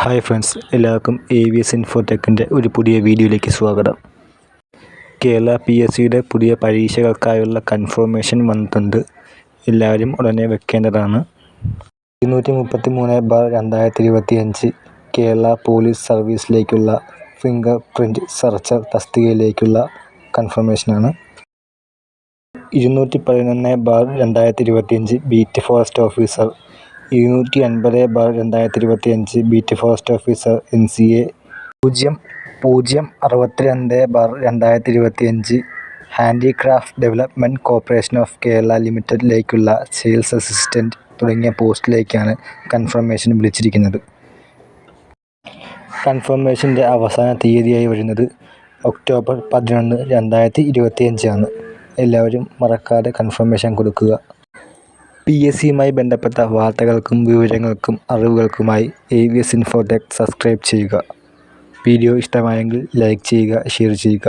Hi friends, എല്ലാവർക്കും AVS ഇൻഫോടെക്കിൻ്റെ ഒരു പുതിയ വീഡിയോയിലേക്ക് സ്വാഗതം. കേരള PSCയുടെ പുതിയ പരീക്ഷകൾക്കായുള്ള കൺഫർമേഷൻ വന്നിട്ടുണ്ട്. എല്ലാവരും ഉടനെ വെക്കേണ്ടതാണ്. 233/2025 കേരള പോലീസ് സർവീസിലേക്കുള്ള ഫിംഗർ പ്രിൻറ്റ് സെർച്ചർ തസ്തികയിലേക്കുള്ള കൺഫർമേഷനാണ്. 211/2025 beat forest officer, 250/2025 beat forest officer NCA, 0062/2025 handicraft development corporation of Kerala ലിമിറ്റഡിലേക്കുള്ള സെയിൽസ് അസിസ്റ്റൻറ്റ് തുടങ്ങിയ പോസ്റ്റിലേക്കാണ് കൺഫർമേഷൻ വിളിച്ചിരിക്കുന്നത്. കൺഫർമേഷൻ്റെ അവസാന തീയതിയായി വരുന്നത് ഒക്ടോബർ 11, 2025 ആണ്. എല്ലാവരും മറക്കാതെ കൺഫർമേഷൻ കൊടുക്കുക. PSCയുമായി ബന്ധപ്പെട്ട വാർത്തകൾക്കും വിവരങ്ങൾക്കും അറിവുകൾക്കുമായി AVS ഇൻഫോടെക് സബ്സ്ക്രൈബ് ചെയ്യുക. വീഡിയോ ഇഷ്ടമായെങ്കിൽ ലൈക്ക് ചെയ്യുക, ഷെയർ ചെയ്യുക.